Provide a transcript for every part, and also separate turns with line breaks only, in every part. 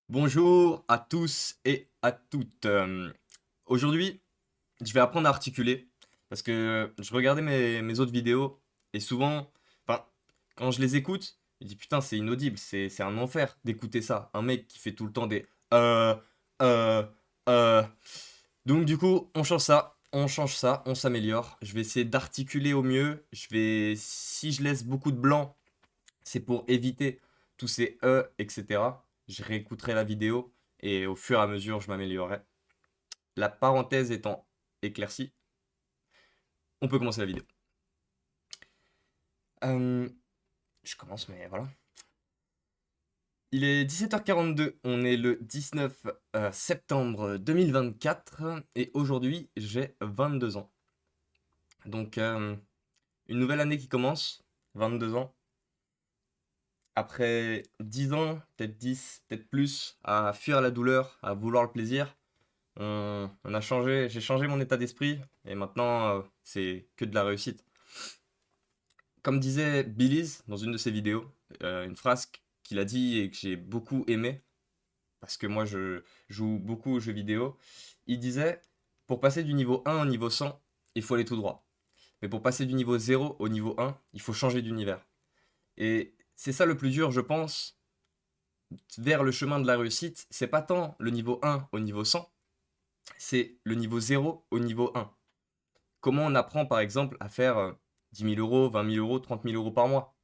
Bonjour à tous et à toutes. Aujourd'hui, je vais apprendre à articuler parce que je regardais mes autres vidéos et souvent, enfin, quand je les écoute, je dis putain, c'est inaudible, c'est un enfer d'écouter ça. Un mec qui fait tout le temps des euh, euh. Donc du coup, on change ça, on s'améliore. Je vais essayer d'articuler au mieux. Si je laisse beaucoup de blanc, c'est pour éviter tous ces etc. Je réécouterai la vidéo et au fur et à mesure, je m'améliorerai. La parenthèse étant éclaircie, on peut commencer la vidéo. Euh, je commence, mais voilà. Il est 17h42, on est le 19 septembre 2024 et aujourd'hui j'ai 22 ans. Donc une nouvelle année qui commence, 22 ans. Après 10 ans, peut-être 10, peut-être plus, à fuir la douleur, à vouloir le plaisir, on a changé, j'ai changé mon état d'esprit et maintenant c'est que de la réussite. Comme disait Billy's dans une de ses vidéos, une phrase qu'il a dit et que j'ai beaucoup aimé, parce que moi je joue beaucoup aux jeux vidéo, il disait, pour passer du niveau 1 au niveau 100, il faut aller tout droit. Mais pour passer du niveau 0 au niveau 1, il faut changer d'univers. Et c'est ça le plus dur, je pense, vers le chemin de la réussite. C'est pas tant le niveau 1 au niveau 100, c'est le niveau 0 au niveau 1. Comment on apprend par exemple à faire 10 000 euros, 20 000 euros, 30 000 euros par mois?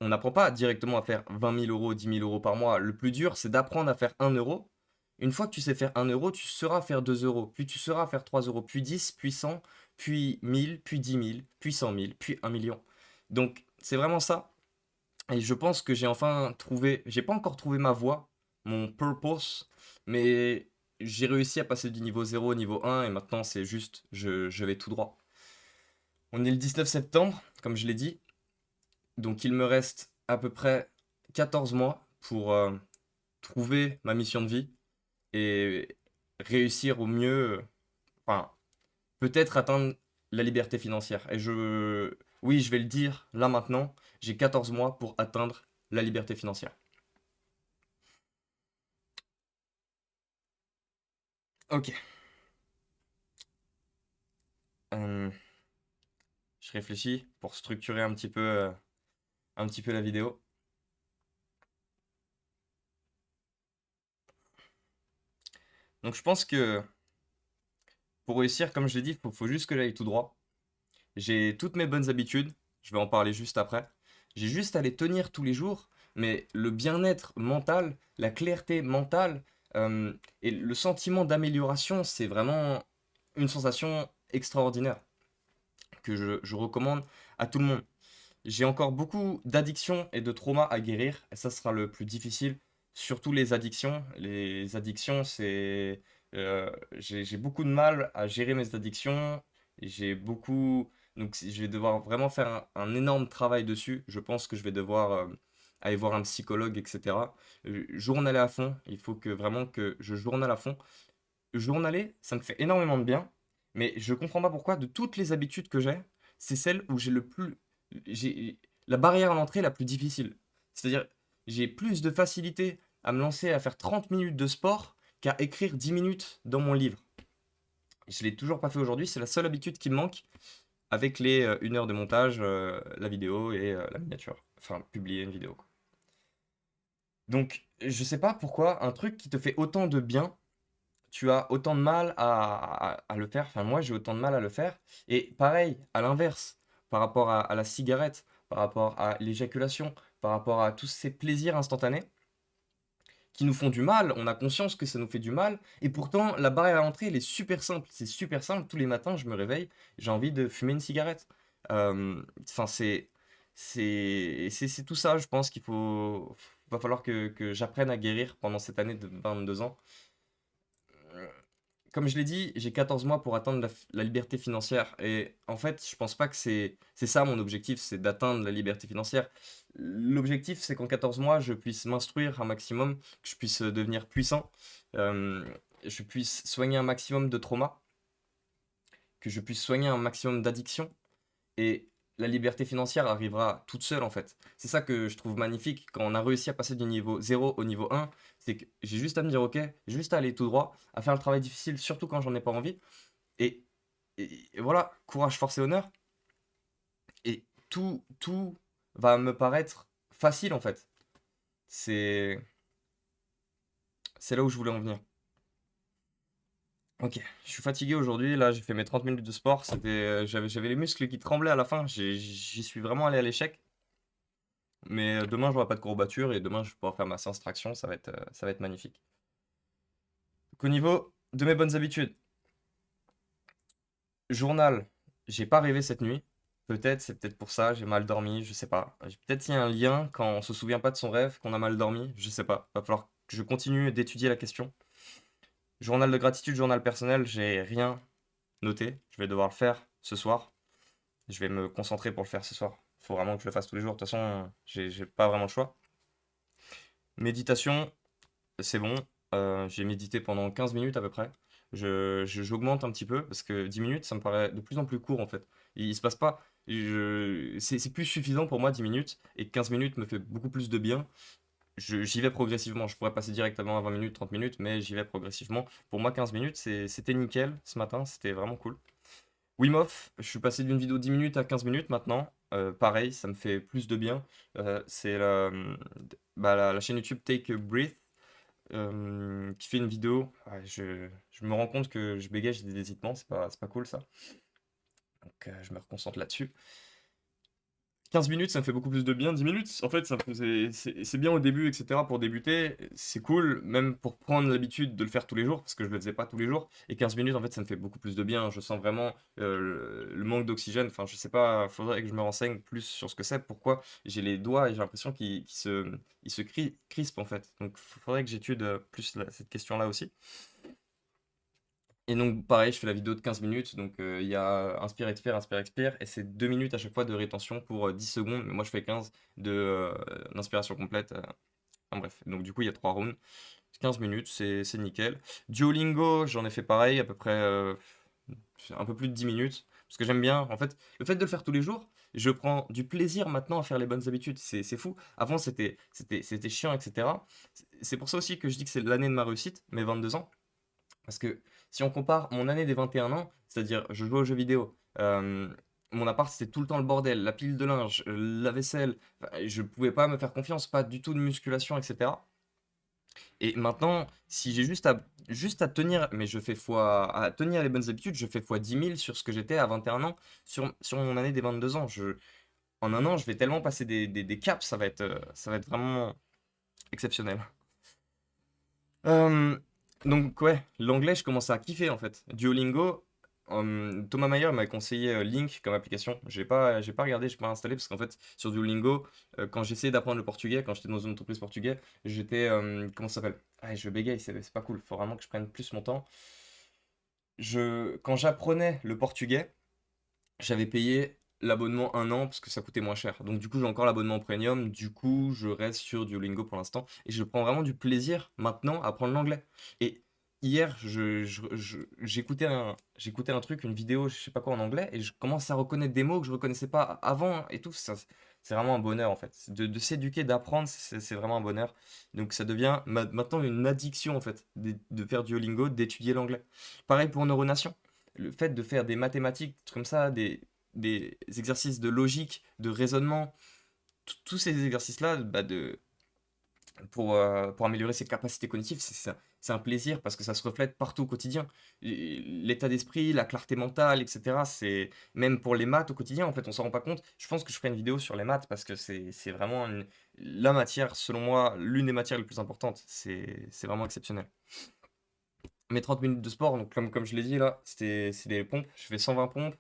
On n'apprend pas directement à faire 20 000 euros, 10 000 euros par mois. Le plus dur, c'est d'apprendre à faire 1 euro. Une fois que tu sais faire 1 euro, tu sauras faire 2 euros, puis tu sauras faire 3 euros, puis 10, puis 100, puis 1000, puis 10 000, puis 100 000, puis 1 million. Donc c'est vraiment ça. Et je pense que j'ai enfin trouvé, j'ai pas encore trouvé ma voie, mon purpose, mais j'ai réussi à passer du niveau 0 au niveau 1 et maintenant c'est juste, je vais tout droit. On est le 19 septembre, comme je l'ai dit, donc il me reste à peu près 14 mois pour trouver ma mission de vie et réussir au mieux, enfin, peut-être atteindre la liberté financière. Oui, je vais le dire là maintenant, j'ai 14 mois pour atteindre la liberté financière. Ok. Euh, je réfléchis pour structurer un petit peu la vidéo. Donc je pense que pour réussir, comme je l'ai dit, faut juste que j'aille tout droit. J'ai toutes mes bonnes habitudes, je vais en parler juste après. J'ai juste à les tenir tous les jours, mais le bien-être mental, la clarté mentale euh, et le sentiment d'amélioration, c'est vraiment une sensation extraordinaire que je recommande à tout le monde. J'ai encore beaucoup d'addictions et de traumas à guérir, et ça sera le plus difficile, surtout les addictions. Les addictions, j'ai beaucoup de mal à gérer mes addictions, et j'ai beaucoup... Donc je vais devoir vraiment faire un énorme travail dessus. Je pense que je vais devoir aller voir un psychologue, etc. Journaler à fond, il faut que vraiment que je journale à fond. Journaler, ça me fait énormément de bien, mais je comprends pas pourquoi de toutes les habitudes que j'ai, c'est celle où j'ai la barrière à l'entrée la plus difficile. C'est-à-dire, j'ai plus de facilité à me lancer à faire 30 minutes de sport qu'à écrire 10 minutes dans mon livre. Je l'ai toujours pas fait aujourd'hui, c'est la seule habitude qui me manque avec les 1 heure de montage, la vidéo et la miniature. Enfin, publier une vidéo, quoi. Donc, je sais pas pourquoi un truc qui te fait autant de bien tu as autant de mal à le faire. Enfin, moi, j'ai autant de mal à le faire. Et pareil, à l'inverse, par rapport à la cigarette, par rapport à l'éjaculation, par rapport à tous ces plaisirs instantanés qui nous font du mal, on a conscience que ça nous fait du mal. Et pourtant, la barrière à l'entrée, elle est super simple. C'est super simple. Tous les matins, je me réveille, j'ai envie de fumer une cigarette. Enfin, c'est tout ça, je pense qu'il faut... Va falloir que j'apprenne à guérir pendant cette année de 22 ans. Comme je l'ai dit, j'ai 14 mois pour atteindre la liberté financière. Et en fait, je pense pas que c'est ça mon objectif, c'est d'atteindre la liberté financière. L'objectif, c'est qu'en 14 mois, je puisse m'instruire un maximum, que je puisse devenir puissant, euh, je puisse soigner un maximum de traumas, que je puisse soigner un maximum d'addictions. Et la liberté financière arrivera toute seule en fait. C'est ça que je trouve magnifique quand on a réussi à passer du niveau 0 au niveau 1, c'est que j'ai juste à me dire ok, j'ai juste à aller tout droit, à faire le travail difficile, surtout quand j'en ai pas envie. Et, et voilà, courage, force et honneur. Et tout va me paraître facile en fait. C'est, c'est là où je voulais en venir. Ok, je suis fatigué aujourd'hui. Là, j'ai fait mes 30 minutes de sport. J'avais les muscles qui tremblaient à la fin. J'y suis vraiment allé à l'échec. Mais demain, j'aurai pas de courbature et demain, je vais pouvoir faire ma séance traction. Ça va être magnifique. Donc, au niveau de mes bonnes habitudes, journal, j'ai pas rêvé cette nuit. Peut-être, c'est peut-être pour ça, j'ai mal dormi, je sais pas. Peut-être qu'il y a un lien quand on se souvient pas de son rêve, qu'on a mal dormi, je sais pas. Va falloir que je continue d'étudier la question. Journal de gratitude, journal personnel, j'ai rien noté. Je vais devoir le faire ce soir. Je vais me concentrer pour le faire ce soir. Il faut vraiment que je le fasse tous les jours. De toute façon, j'ai pas vraiment le choix. Méditation, c'est bon. J'ai médité pendant 15 minutes à peu près. J'augmente un petit peu parce que 10 minutes, ça me paraît de plus en plus court en fait. Il se passe pas. C'est plus suffisant pour moi 10 minutes et 15 minutes me fait beaucoup plus de bien. J'y vais progressivement. Je pourrais passer directement à 20 minutes, 30 minutes, mais j'y vais progressivement. Pour moi, 15 minutes, c'était nickel ce matin. C'était vraiment cool. Wim Hof, je suis passé d'une vidéo 10 minutes à 15 minutes maintenant. Pareil, ça me fait plus de bien. C'est la chaîne YouTube Take a Breath qui fait une vidéo. Ouais, je me rends compte que je bégaye, j'ai des hésitements, c'est pas cool ça. Donc je me reconcentre là-dessus. 15 minutes, ça me fait beaucoup plus de bien. 10 minutes, en fait, c'est bien au début, etc. Pour débuter, c'est cool, même pour prendre l'habitude de le faire tous les jours, parce que je le faisais pas tous les jours. Et 15 minutes, en fait, ça me fait beaucoup plus de bien. Je sens vraiment le manque d'oxygène. Enfin, je sais pas, faudrait que je me renseigne plus sur ce que c'est, pourquoi j'ai les doigts et j'ai l'impression qu'ils se crispent, en fait. Donc, faudrait que j'étude plus cette question-là aussi. Et donc, pareil, je fais la vidéo de 15 minutes. Donc, il y a inspire, expire, inspire, expire. Et c'est 2 minutes à chaque fois de rétention pour 10 secondes. Mais moi, je fais 15 d'inspiration complète. Enfin, bref. Donc, du coup, il y a 3 rounds. 15 minutes, c'est nickel. Duolingo, j'en ai fait pareil, à peu près un peu plus de 10 minutes. Parce que j'aime bien. En fait, le fait de le faire tous les jours, je prends du plaisir maintenant à faire les bonnes habitudes. C'est fou. Avant, c'était chiant, etc. C'est pour ça aussi que je dis que c'est l'année de ma réussite, mes 22 ans. Parce que si on compare mon année des 21 ans, c'est-à-dire je jouais aux jeux vidéo, mon appart c'était tout le temps le bordel, la pile de linge, la vaisselle, enfin, je pouvais pas me faire confiance, pas du tout de musculation, etc. Et maintenant, si j'ai juste à tenir, mais je fais fois, à tenir les bonnes habitudes, je fais fois 10 000 sur ce que j'étais à 21 ans, sur mon année des 22 ans. En un an, je vais tellement passer des caps, ça va être vraiment exceptionnel. Euh, donc ouais, l'anglais, je commence à kiffer en fait. Duolingo, Thomas Mayer m'a conseillé Link comme application. J'ai pas regardé, j'ai pas installé parce qu'en fait sur Duolingo, quand j'essayais d'apprendre le portugais, quand j'étais dans une entreprise portugaise, j'étais comment ça s'appelle? Ah, je bégaye, c'est pas cool. Faut vraiment que je prenne plus mon temps. Quand j'apprenais le portugais, j'avais payé l'abonnement un an parce que ça coûtait moins cher. Donc du coup, j'ai encore l'abonnement premium. Du coup, je reste sur Duolingo pour l'instant et je prends vraiment du plaisir maintenant à apprendre l'anglais. Et hier, j'écoutais un truc, une vidéo, je sais pas quoi en anglais, et je commence à reconnaître des mots que je reconnaissais pas avant et tout. C'est vraiment un bonheur en fait. De s'éduquer, d'apprendre, c'est vraiment un bonheur. Donc ça devient maintenant une addiction en fait de faire Duolingo, d'étudier l'anglais. Pareil pour Neuronation. Le fait de faire des mathématiques comme ça, des exercices de logique, de raisonnement, tous ces exercices-là, pour améliorer ses capacités cognitives, c'est un plaisir parce que ça se reflète partout au quotidien. L'état d'esprit, la clarté mentale, etc. C'est même pour les maths au quotidien, en fait, on s'en rend pas compte. Je pense que je ferai une vidéo sur les maths parce que c'est vraiment la matière, selon moi, l'une des matières les plus importantes. C'est vraiment exceptionnel. Mes 30 minutes de sport, donc comme je l'ai dit là, c'est des pompes. Je fais 120 pompes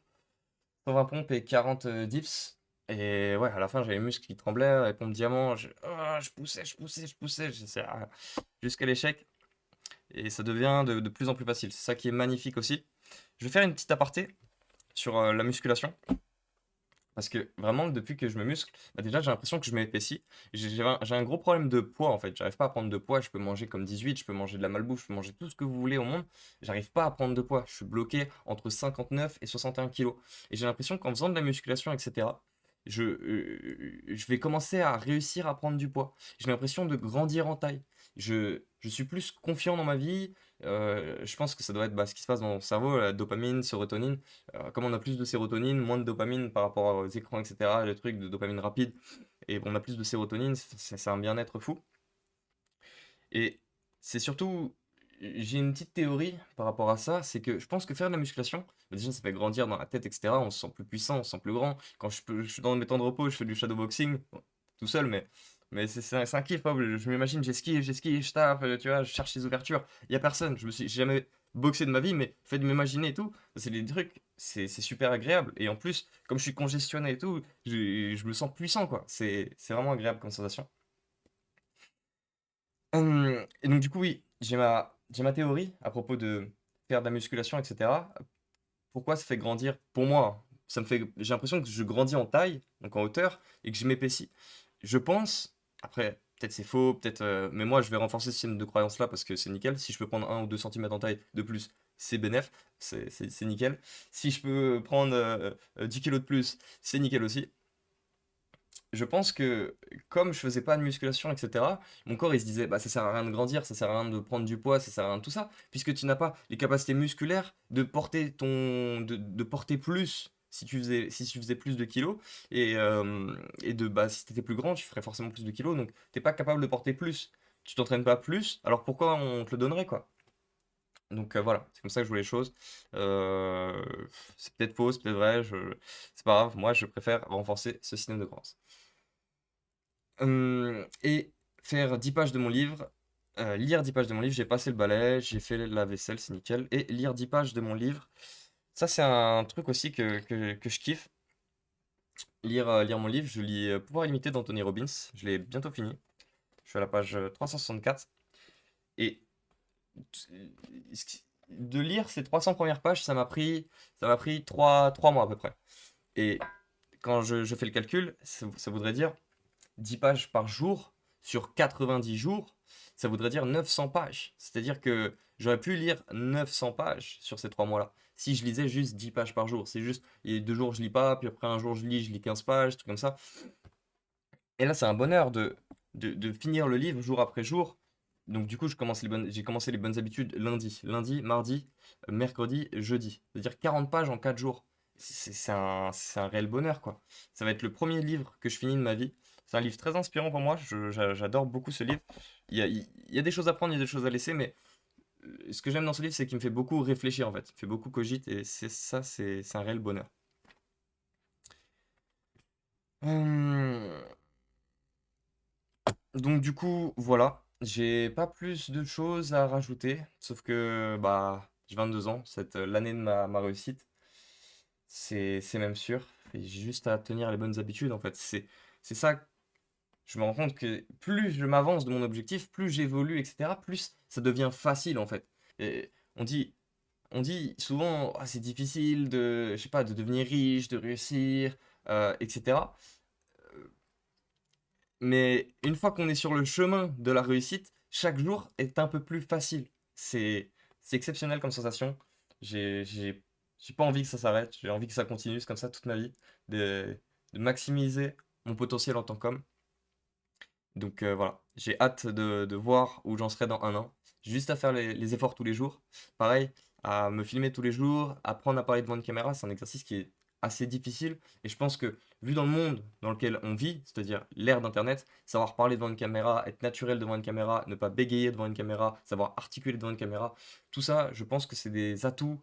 et 40 dips. Et ouais, à la fin, j'avais les muscles qui tremblaient, les pompes diamant. Je poussais, je poussais, jusqu'à l'échec. Et ça devient de plus en plus facile. C'est ça qui est magnifique aussi. Je vais faire une petite aparté sur la musculation. Parce que vraiment, depuis que je me muscle, bah déjà, j'ai l'impression que je m'épaissis. J'ai un gros problème de poids en fait. J'arrive pas à prendre de poids. Je peux manger comme 18, je peux manger de la malbouffe, je peux manger tout ce que vous voulez au monde. J'arrive pas à prendre de poids. Je suis bloqué entre 59 et 61 kilos. Et j'ai l'impression qu'en faisant de la musculation, etc., je vais commencer à réussir à prendre du poids. J'ai l'impression de grandir en taille. Je suis plus confiant dans ma vie. Je pense que ça doit être bah, ce qui se passe dans mon cerveau, la dopamine, sérotonine. Comme on a plus de sérotonine, moins de dopamine par rapport aux écrans, etc., les trucs de dopamine rapide, et on a plus de sérotonine, c'est un bien-être fou. Et c'est surtout, j'ai une petite théorie par rapport à ça, c'est que je pense que faire de la musculation, bah, déjà ça fait grandir dans la tête, etc. On se sent plus puissant, on se sent plus grand. Quand je suis dans mes temps de repos, je fais du shadowboxing, bon, tout seul, mais c'est un kiff, quoi. Je m'imagine, j'esquive, je tape, tu vois, je cherche les ouvertures. Il y a personne, j'ai jamais boxé de ma vie, mais fait de m'imaginer et tout, c'est des trucs, c'est super agréable. Et en plus, comme je suis congestionné et tout, je me sens puissant, quoi. C'est vraiment agréable comme sensation. Et donc du coup, oui, j'ai ma théorie à propos de faire de la musculation, etc. Pourquoi ça fait grandir? Pour moi, j'ai l'impression que je grandis en taille, donc en hauteur, et que je m'épaissis. Je pense, après, peut-être c'est faux, peut-être, mais moi je vais renforcer ce système de croyance-là parce que c'est nickel. Si je peux prendre 1 ou 2 centimètres en taille de plus, c'est bénéf, c'est nickel. Si je peux prendre 10 kilos de plus, c'est nickel aussi. Je pense que comme je faisais pas de musculation, etc., mon corps il se disait bah ça sert à rien de grandir, ça sert à rien de prendre du poids, ça sert à rien de tout ça, puisque tu n'as pas les capacités musculaires de porter de porter plus si tu faisais plus de kilos et de bah si tu étais plus grand, tu ferais forcément plus de kilos, donc t'es pas capable de porter plus. Tu t'entraînes pas plus, alors pourquoi on te le donnerait quoi? Donc voilà, c'est comme ça que je vois les choses. Euh, c'est peut-être faux, c'est peut-être vrai, c'est pas grave, moi je préfère renforcer ce système de croyance. Et faire 10 pages de mon livre, lire 10 pages de mon livre, j'ai passé le balai, j'ai fait la vaisselle, c'est nickel. Et lire 10 pages de mon livre, ça c'est un truc aussi que je kiffe. Lire mon livre, je lis Pouvoir illimité d'Anthony Robbins, je l'ai bientôt fini. Je suis à la page 364. Et de lire ces 300 premières pages, ça m'a pris 3 mois à peu près. Et quand je fais le calcul, ça voudrait dire 10 pages par jour sur 90 jours, ça voudrait dire 900 pages. C'est-à-dire que j'aurais pu lire 900 pages sur ces 3 mois-là. Si je lisais juste 10 pages par jour. C'est juste, il y a 2 jours je lis pas, puis après un jour je lis 15 pages, truc comme ça. Et là, c'est un bonheur de finir le livre jour après jour. Donc du coup, j'ai commencé les bonnes habitudes lundi, mardi, mercredi, jeudi. C'est-à-dire 40 pages en 4 jours. C'est un réel bonheur, quoi. Ça va être le premier livre que je finis de ma vie. C'est un livre très inspirant pour moi. J'adore beaucoup ce livre. Il y a des choses à prendre, il y a des choses à laisser, mais ce que j'aime dans ce livre, c'est qu'il me fait beaucoup réfléchir, en fait. Il me fait beaucoup cogiter, et c'est un réel bonheur. Hum, Donc du coup, voilà, j'ai pas plus de choses à rajouter, sauf que bah j'ai 22 ans, l'année de ma réussite, c'est même sûr, et j'ai juste à tenir les bonnes habitudes en fait. C'est ça, je me rends compte que plus je m'avance de mon objectif, plus j'évolue, etc., plus ça devient facile en fait. Et on dit souvent, ah, c'est difficile de, je sais pas, de devenir riche, de réussir, etc. Mais une fois qu'on est sur le chemin de la réussite, chaque jour est un peu plus facile. C'est exceptionnel comme sensation. J'ai, j'ai, j'ai pas envie que ça s'arrête. J'ai envie que ça continue. C'est comme ça toute ma vie. De maximiser mon potentiel en tant qu'homme. Donc voilà. J'ai hâte de voir où j'en serai dans 1 an. J'ai juste à faire les efforts tous les jours. Pareil, à me filmer tous les jours, apprendre à parler devant une caméra. C'est un exercice qui est assez difficile. Et je pense que, vu dans le monde dans lequel on vit, c'est-à-dire l'ère d'Internet, savoir parler devant une caméra, être naturel devant une caméra, ne pas bégayer devant une caméra, savoir articuler devant une caméra, tout ça, je pense que c'est des atouts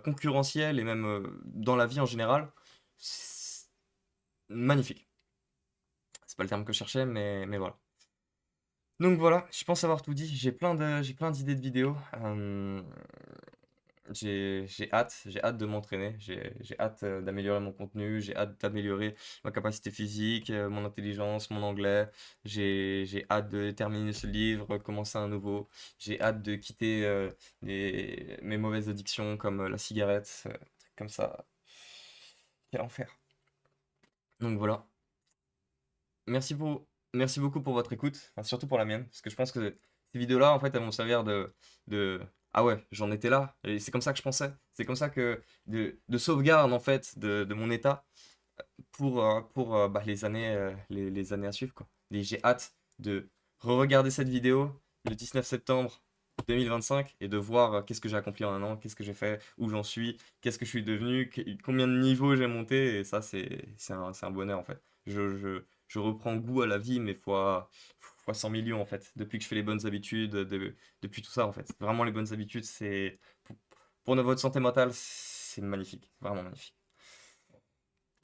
concurrentiels et même dans la vie en général. C'est magnifique. C'est pas le terme que je cherchais, mais voilà. Donc voilà, je pense avoir tout dit. J'ai plein d'idées de vidéos. J'ai hâte de m'entraîner. J'ai hâte d'améliorer mon contenu. J'ai hâte d'améliorer ma capacité physique, mon intelligence, mon anglais. J'ai hâte de terminer ce livre, commencer un nouveau. J'ai hâte de quitter mes mauvaises addictions comme la cigarette, trucs comme ça. Quel enfer. Donc voilà. Merci merci beaucoup pour votre écoute, enfin, surtout pour la mienne, parce que je pense que ces vidéos-là, en fait, elles vont servir ah ouais, j'en étais là, et c'est comme ça que je pensais, c'est comme ça que, de sauvegarde, en fait, de mon état, pour les années à suivre, quoi. Et j'ai hâte de re-regarder cette vidéo le 19 septembre 2025 et de voir qu'est-ce que j'ai accompli en un an, qu'est-ce que j'ai fait, où j'en suis, qu'est-ce que je suis devenu, combien de niveaux j'ai monté. Et ça, c'est un bonheur, en fait. Je reprends goût à la vie, mais fois 100 millions, en fait. Depuis que je fais les bonnes habitudes, depuis tout ça, en fait. Vraiment, les bonnes habitudes, pour votre santé mentale, c'est magnifique. Vraiment magnifique.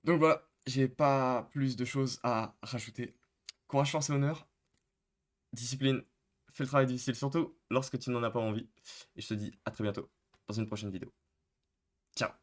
Donc voilà, j'ai pas plus de choses à rajouter. Courage, force et honneur, discipline, fais le travail difficile, surtout lorsque tu n'en as pas envie. Et je te dis à très bientôt dans une prochaine vidéo. Ciao!